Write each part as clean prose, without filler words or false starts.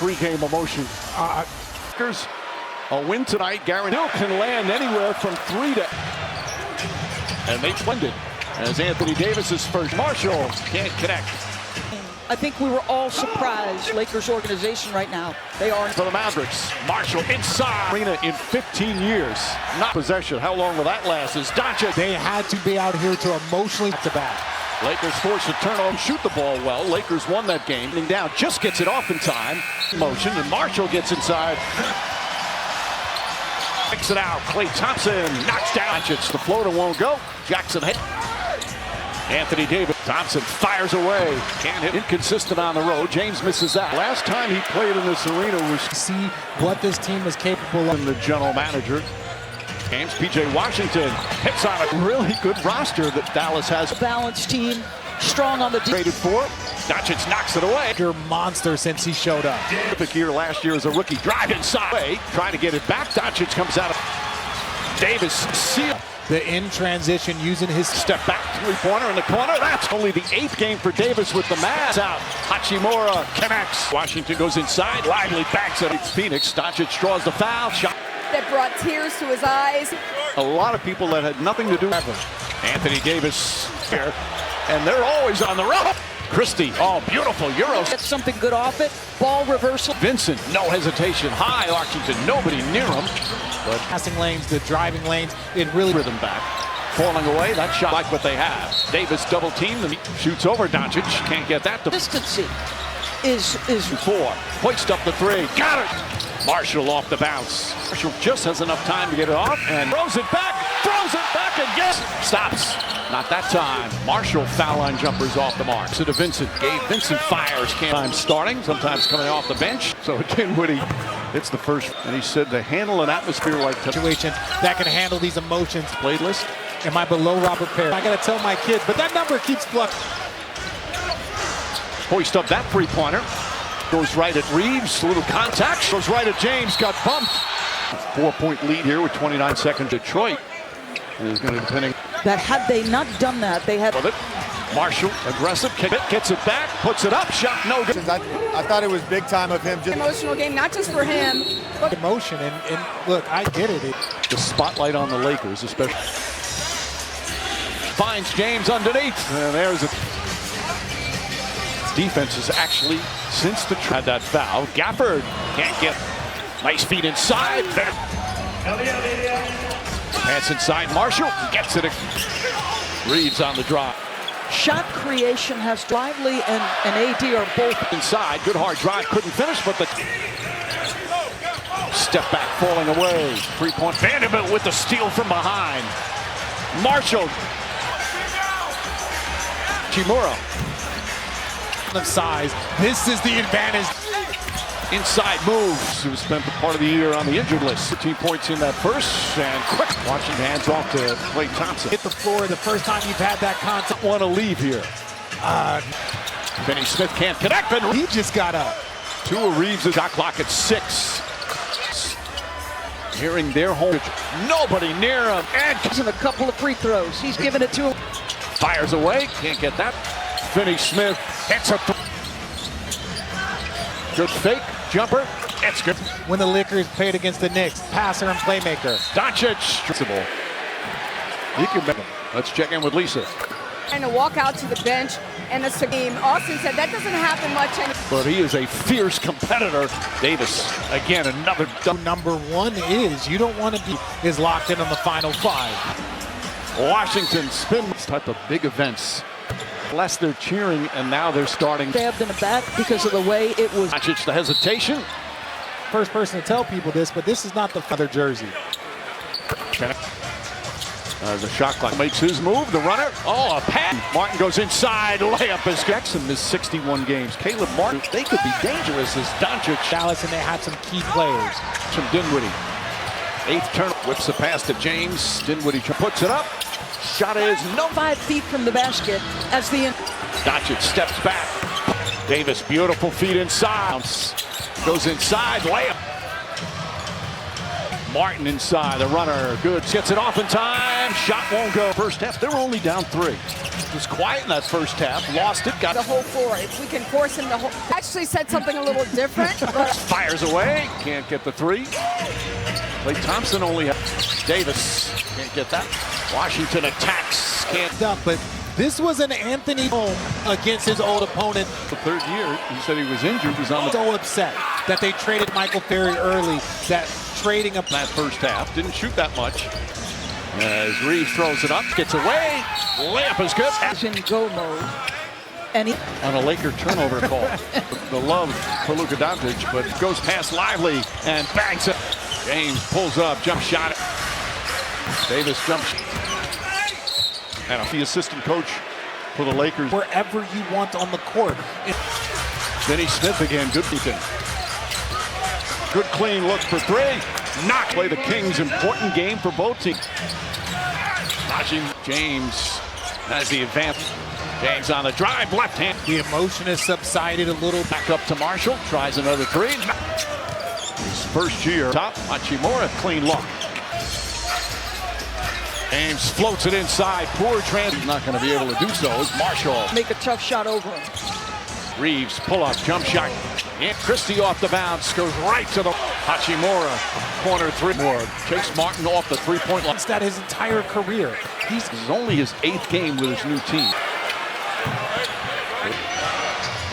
pregame emotion. A win tonight, guaranteed. Still can land anywhere from 3 to... And they blended as Anthony Davis's first. Marshall can't connect. I think we were all surprised. Lakers organization right now. They are. For the Mavericks, Marshall inside. Arena in 15 years. Not possession. How long will that last? Is Doncic. They had to be out here to emotionally to back. Lakers forced to turn on, shoot the ball well. Lakers won that game. Down, just gets it off in time. Motion, and Marshall gets inside. Picks it out. Klay Thompson knocks down. The floater won't go. Jackson hit. Anthony Davis. Thompson fires away. Can't hit. Inconsistent on the road. James misses that. Last time he played in this arena was see what this team is capable of. And the general manager. Games P.J. Washington hits on a really good roster that Dallas has. Balanced team, strong on the traded for. Doncic knocks it away. Monster since he showed up. Terrific year last year as a rookie. Drive inside. Trying to get it back. Doncic comes out of Davis. Seal. The in transition using his step back three-pointer in the corner. That's only the 8th game for Davis with the Mavs out. Hachimura connects. Washington goes inside. Lively backs it. It's Phoenix. Doncic draws the foul. Shot that brought tears to his eyes. A lot of people that had nothing to do ever. Anthony Davis here, and they're always on the road. Christie, oh, beautiful Euro. Get something good off it. Ball reversal. Vincent, no hesitation. High, Washington, nobody near him. But passing lanes, the driving lanes, it really rhythm back. Falling away, that shot like what they have. Davis double team, shoots over Doncic. Can't get that. Consistency is 4. Hoist up the 3. Got it. Marshall off the bounce. Marshall just has enough time to get it off and throws it back again. Stops. Not that time. Marshall foul line jumpers off the mark. So to Vincent. Vincent fires. Sometimes starting, sometimes coming off the bench. So Dinwiddie hits the first. And he said to handle an atmosphere like situation that can handle these emotions. Played list. Am I below Robert Perry? I got to tell my kids, but that number keeps fluctuating. Hoist up that three-pointer. Goes right at Reeves, a little contact. Goes right at James, got bumped. 4-point lead here with 29 seconds. Detroit is going to be depending. That had they not done that, they had. Marshall, aggressive, gets it back, puts it up, shot no good. I thought it was big time of him. Just emotional game, not just for him, but emotion. And look, I get it. The spotlight on the Lakers, especially. Finds James underneath, and there's a. Defense is actually, since the had that foul, Gafford can't get nice feet inside. Pass inside, Marshall gets it. Reeves on the drive. Shot creation has Lively and AD are both inside. Good hard drive, couldn't finish, but the step back falling away. 3-point Vanderbilt with the steal from behind. Marshall. Chimura. Of size. This is the advantage. Inside moves. Who spent the part of the year on the injured list. 15 points in that first, and quick. Watching hands off to Klay Thompson. Hit the floor the first time you've had that contact. Want to leave here. Finney Smith can't connect, and he just got up. 2 of Reeves' shot clock at 6. Hearing their home. Nobody near him. And in a couple of free throws. He's giving it to him. Fires away. Can't get that. Finney Smith hits a good fake jumper. It's good. When the Lakers played against the Knicks, passer and playmaker. Doncic. He can make them. Let's check in with Lisa. And to walk out to the bench and the game. Austin said that doesn't happen much anymore. But he is a fierce competitor. Davis, again, another number 1 is you don't want to be is locked in on the final 5. Washington spin this type of big events. Less they're cheering, and now they're starting. Stabbed in the back because of the way it was. Doncic, the hesitation. First person to tell people this, but this is not the other jersey. The shot clock makes his move. The runner. Oh, a pass. Martin goes inside. Layup is Jackson missed 61 games. Caleb Martin. They could be dangerous as Doncic. Dallas, and they had some key players. From Dinwiddie. 8th turn. Whips the pass to James. Dinwiddie puts it up. Shot is no. 5 feet from the basket as the. Doncic steps back. Davis, beautiful feet inside. Goes inside. Layup. Martin inside, the runner, good. Gets it off in time. Shot won't go. First half, they were only down 3. Was quiet in that first half, lost it, got The whole floor. If we can force him to actually said something a little different, but fires away, can't get the three. Klay Thompson only Davis can't get that. Washington attacks, can't. But this was an Anthony home against his old opponent. The third year, he said he was injured. He's on the So upset that they traded Michael Ferry early. That trading up that first half didn't shoot that much. As Reeves throws it up, gets away. Layup is good. He's in go mode. And he On a Laker turnover call. The love for Luka Doncic, but goes past Lively and bangs it. James pulls up, jump shot. Davis jumps. And the assistant coach for the Lakers. wherever you want on the court. Denny Smith again, good beacon. Good clean look for three. Not play the Kings, important game for both teams. Watching James has the advantage. James on the drive, left hand. The emotion has subsided a little. Back up to Marshall, tries another three. His first year. Top, Hachimura, clean look. James floats it inside. Poor trans. He's not going to be able to do so. As Marshall. make a tough shot over him. Reeves, pull up, jump shot. And Christie off the bounce, goes right to the Hachimura. Corner three more. Chase Martin off the three-point line. It's that his entire career. This is only his 8th game with his new team.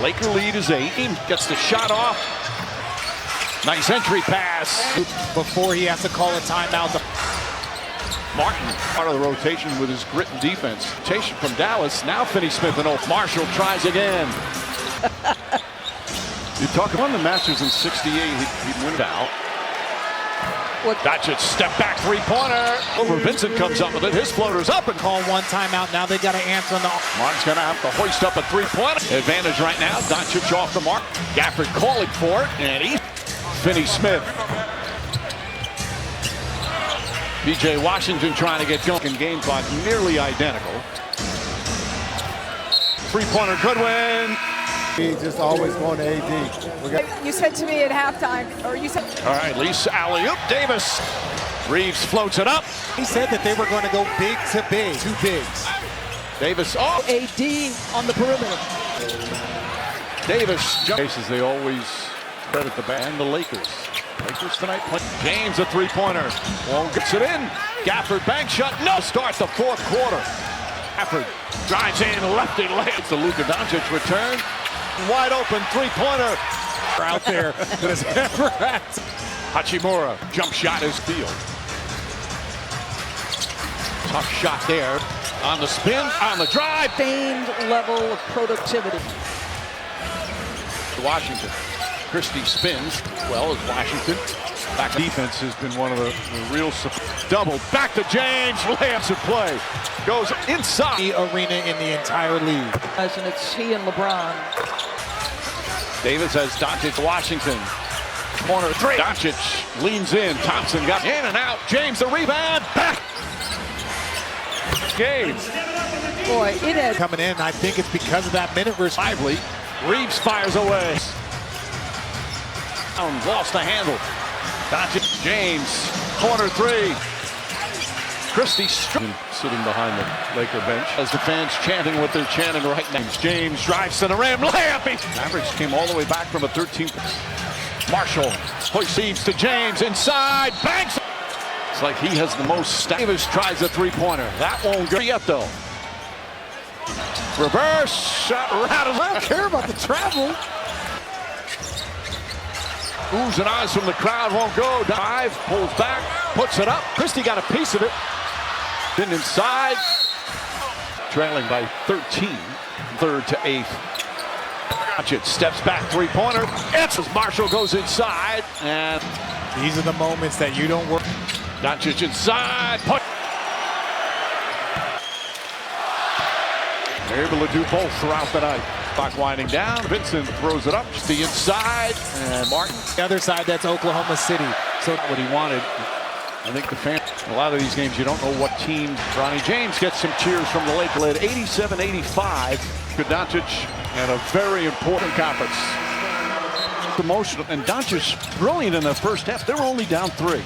Laker lead is 8. Gets the shot off. Nice entry pass. Before he has to call a timeout. Martin, part of the rotation with his grit and defense. Rotation from Dallas. Now Finney-Smith and Marshall tries again. You talk about the Masters in '68, he'd win it out. Doncic step back three-pointer. Over Vincent comes up with it. His floater's up and Call one timeout. Now they got to answer on the. Martin's going to have to hoist up a three-pointer. Advantage right now. Doncic off the mark. Gafford calling for it. And Finney-Smith. PJ Washington trying to get going. In game clock nearly identical. Three-pointer Goodwin. He's just always going to AD. you said to me at halftime, or you said, All right, Lisa alley-oop. Davis. Reeves floats it up. He said that they were going to go big to big. Two bigs. Davis off. AD on the perimeter. Davis jumps. They always credit the band. The Lakers. Lakers tonight. James a three-pointer. Won't gets it in. Gafford bank shot. No. Start the fourth quarter. Gafford drives in. Lefty layup. The Luka Doncic return. Wide open three-pointer. Out there that has ever had. Hachimura jump shot is field. Tough shot there. On the spin. On the drive. Sustained level of productivity. Washington. Christie spins well as Washington. Back defense has been one of the real double. Back to James. Layups at play. Goes inside. The arena in the entire league. And it's he and LeBron. Davis has Doncic to Washington. Corner three. Doncic leans in. Thompson got in and out. James the rebound. Back. Game. Boy, it has. Coming in, I think it's because of that minute versus. Lively. Reeves fires away. Lost the handle. Doncic. James. Corner three. Christie sitting behind the Laker bench as the fans chanting what they're chanting right now. James drives to the rim. Layup. Mavericks came all the way back from a 13. Marshall proceeds to James inside. Banks. It's like he has the most. Davis tries a three-pointer. That won't go yet though. Reverse shot. I don't care about the travel. Oohs and ahs from the crowd won't go. Dive, pulls back, puts it up. Christie got a piece of it. Then inside. Trailing by 13. 3rd to 8th. Doncic steps back, three-pointer. It's as Marshall goes inside. And These are the moments that you don't work. Doncic inside. They're able to do both throughout the night. Clock winding down. Vincent throws it up. The inside. And Martin. The other side, that's Oklahoma City. So what he wanted. I think the fans, a lot of these games, you don't know what team. Ronnie James gets some cheers from the Lakers. Led 87-85. Doncic and a very important conference. Emotional. And Doncic brilliant in the first half. They were only down 3.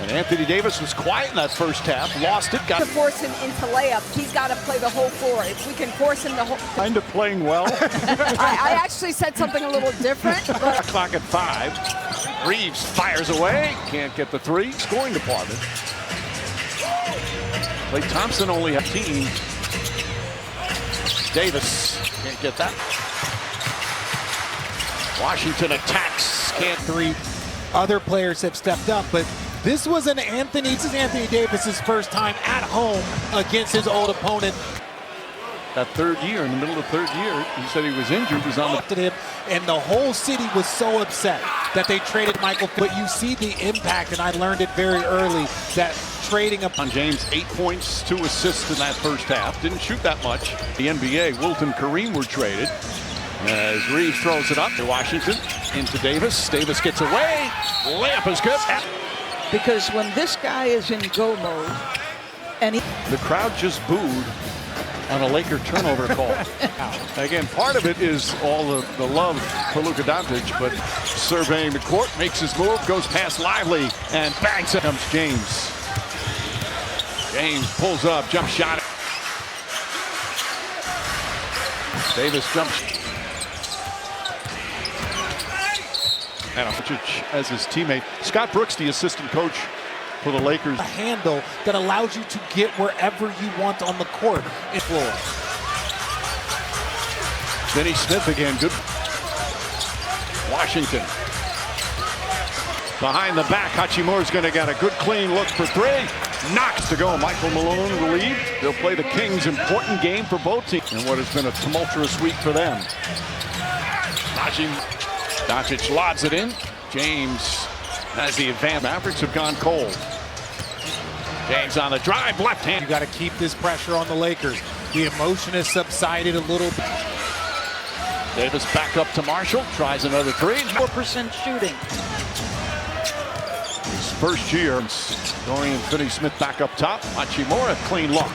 And Anthony Davis was quiet in that first half, lost it, got To force him into layups, he's got to play the whole floor. If we can force him the whole... kind of playing well. I actually said something a little different, but... Clock at 5. Reeves fires away, can't get the three. Scoring department. Klay Thompson only had 15. Davis can't get that. Washington attacks, can't. Three other players have stepped up, but this is Anthony Davis's first time at home against his old opponent. That third year, in the middle of the third year, he said he was injured, was on the... Him, and the whole city was so upset that they traded Michael. But you see the impact, and I learned it very early, that trading up on James, 8 points, 2 assists in that first half. Didn't shoot that much. The NBA, Wilt and Kareem were traded. As Reeves throws it up to Washington, into Davis. Davis gets away. Layup is good. Because when this guy is in go mode, and The crowd just booed on a Laker turnover call. Again, part of it is all the love for Luka Doncic, but surveying the court, makes his move, goes past Lively, and bangs it. Comes James. James pulls up, jump shot. Davis jumps. And as his teammate. Scott Brooks, the assistant coach for the Lakers. a handle that allows you to get wherever you want on the court. Floor. Finney Smith again, good. Washington. Behind the back, Hachimura's going to get a good clean look for three. Knocks to go. Michael Malone relieved. They'll play the Kings. Important game for both teams. And what has been a tumultuous week for them. Doncic lods it in. James has the advance. Mavericks have gone cold. James on the drive, left hand. You got to keep this pressure on the Lakers. The emotion has subsided a little bit. Davis back up to Marshall, tries another three. 4% shooting. His first year. Dorian Finney-Smith back up top. Hachimura, clean look.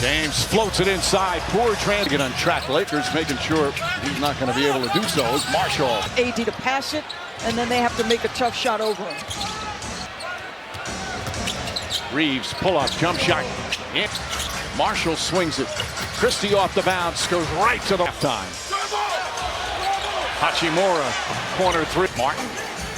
James floats it inside. Poor trying to get on track. Lakers making sure he's not going to be able to do so. Is Marshall. AD to pass it, and then they have to make a tough shot over him. Reeves pull up, jump shot. Yeah. Marshall swings it. Christie off the bounce, goes right to the halftime. Hachimura, corner three. Martin,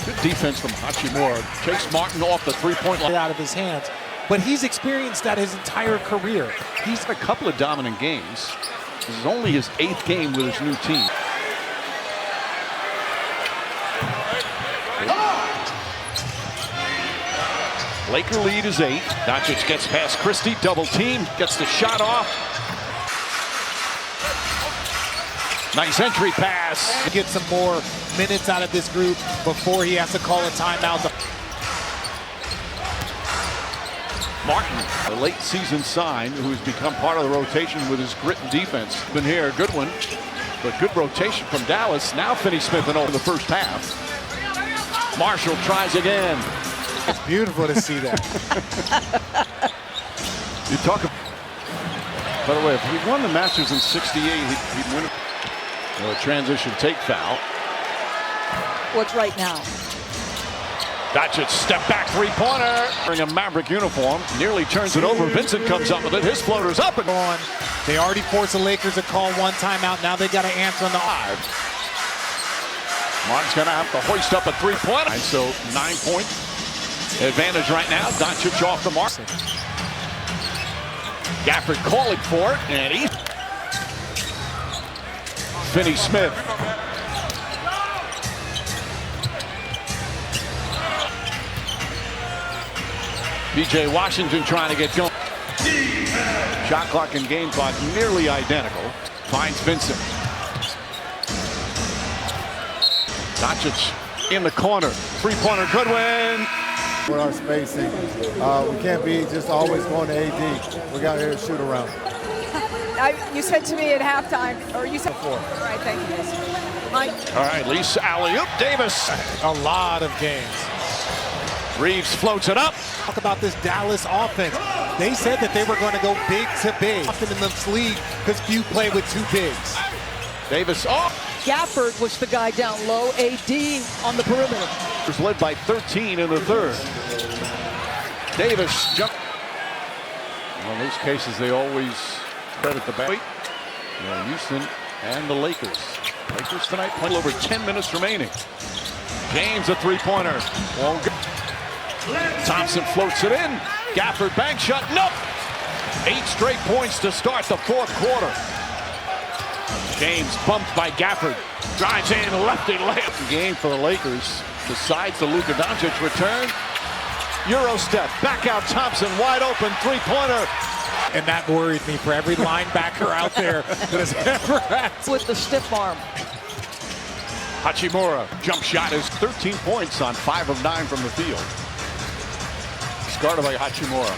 good defense from Hachimura. Chase Martin off the three-point line. Out of his hands. But he's experienced that his entire career. He's had a couple of dominant games. This is only his 8th game with his new team. Laker lead is 8. Doncic gets past Christie, double team, gets the shot off. Nice entry pass. Get some more minutes out of this group before he has to call a timeout. Martin, a late season sign who's become part of the rotation with his grit and defense. Been here, good one, but good rotation from Dallas. Now Finney-Smith and over the first half. Marshall tries again. It's beautiful to see that. You talk about, by the way, if he won the Masters in '68, he'd win it. A transition take foul. What's right now? Doncic step back three-pointer. Wearing a Maverick uniform, nearly turns it over. Vincent comes up with it. His floater's up and on. They already forced the Lakers to call one timeout. Now they got to answer on the five. Martin's going to have to hoist up a three-pointer. So 9-point advantage right now. Doncic off the mark. Gafford calling for it, and he. Finney-Smith. PJ Washington trying to get going. Shot clock and game clock nearly identical. Finds Vincent. Doncic in the corner. Three-pointer, good win. With our spacing, we can't be just always going to AD. We got here to shoot around. You said to me at halftime, or you said before. All right, thank you, guys. Mike. All right, Lisa alley-oop. Davis. A lot of games. Reeves floats it up. Talk about this Dallas offense. They said that they were going to go big to big. Often in this league, because few play with two bigs. Davis off. Gafford was the guy down low. AD on the perimeter. Was led by 13 in the third. Davis jump. Well, in those cases, they always credit the back. Houston and the Lakers. Lakers tonight playing over 10 minutes remaining. James a three-pointer. Won't go. Thompson floats it in. Gafford bank shot. Nope. 8 straight points to start the fourth quarter. James bumped by Gafford. Drives in, lefty layup. Game for the Lakers. Besides the Luka Doncic return. Euro step. Back out Thompson. Wide open three-pointer. And that worried me for every linebacker out there that has ever had. With the stiff arm. Hachimura. Jump shot is 13 points on 5 of 9 from the field. Guarded by Hachimura.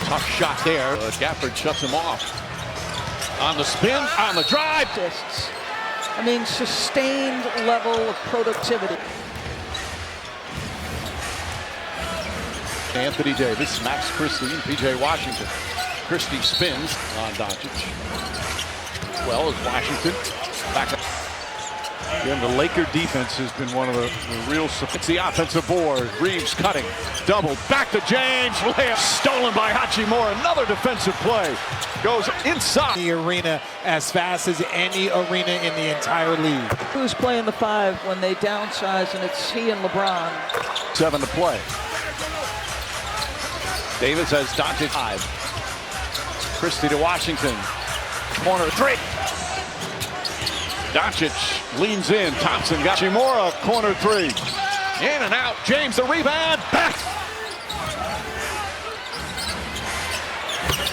Tough shot there. Gafford shuts him off. On the spin, on the drive. I mean, sustained level of productivity. Anthony Davis smacks Christie and P.J. Washington. Christie spins on Doncic. Well as Washington. Back up. Again, the Laker defense has been one of the real. It's the offensive board. Reeves cutting. Double. Back to James. Layup stolen by Hachimura. Another defensive play. Goes inside. The arena as fast as any arena in the entire league. Who's playing the 5 when they downsize, and it's he and LeBron. 7 to play. Davis has Doncic 5. Christie to Washington. Corner 3. Doncic leans in. Thompson got Hachimura. Corner 3. In and out. James the rebound. Back.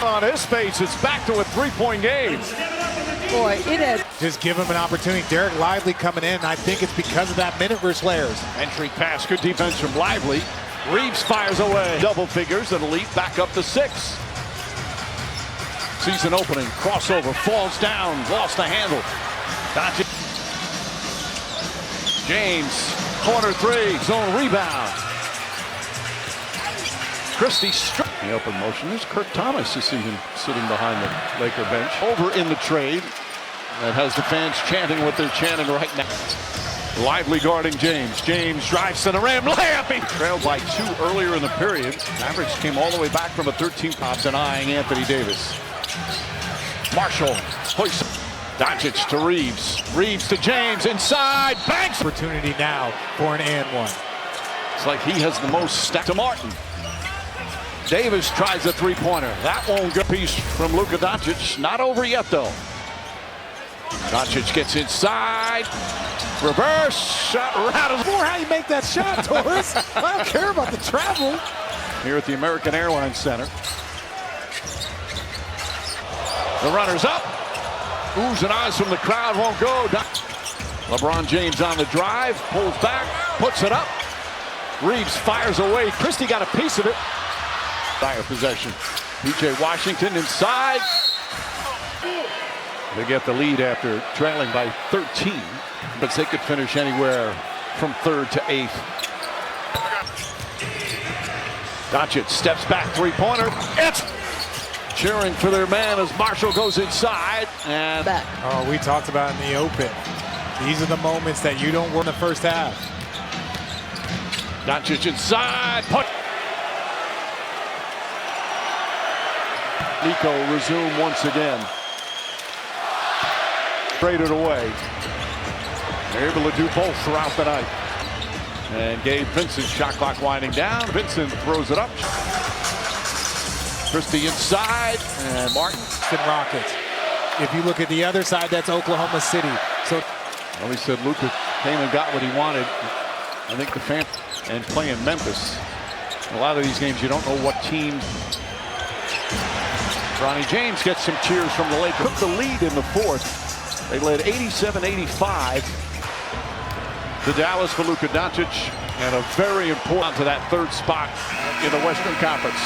On his face, it's back to a 3-point game. Boy, it had. Just give him an opportunity. Derek Lively coming in. I think it's because of that minute versus Layers. Entry pass. Good defense from Lively. Reeves fires away. Double figures and Elite back up to 6. Season opening. Crossover. Falls down. Lost the handle. Doncic. James. Corner 3. Zone rebound. Christie struck. The open motion is Kurt Thomas is sitting behind the Laker bench. Over in the trade. That has the fans chanting what they're chanting right now. Lively guarding James. James drives to the rim. Layup. He trailed by 2 earlier in the period. Mavericks came all the way back from a 13 pop, denying Anthony Davis. Marshall hoists. Doncic to Reeves. Reeves to James. Inside. Banks. Opportunity now for an and one. It's like he has the most stacked to Martin. Davis tries a three-pointer. That won't go. Piece from Luka Doncic. Not over yet, though. Doncic gets inside. Reverse shot. Rattles. More how you make that shot, Torres. I don't care about the travel. Here at the American Airlines Center. The runner's up. Oohs and ahs from the crowd won't go. LeBron James on the drive. Pulls back. Puts it up. Reeves fires away. Christie got a piece of it. Fire possession. P.J. Washington inside. They get the lead after trailing by 13, but they could finish anywhere from 3rd to 8th. Doncic steps back, three-pointer. It's cheering for their man as Marshall goes inside and back. Oh, we talked about in the open. These are the moments that you don't work in the first half. Doncic inside. Put. Nico resume once again. Traded away. They're able to do both throughout the night. And Gabe Vincent, shot clock winding down. Vincent throws it up. Christie inside, and Martin. Rockets. If you look at the other side, that's Oklahoma City. So, well, he said Luka came and got what he wanted. I think the fan and playing Memphis. A lot of these games, you don't know what team. Ronnie James gets some cheers from the Lakers. Took the lead in the 4th. They led 87-85 to Dallas for Luka Doncic, and a very important to that 3rd spot in the Western Conference.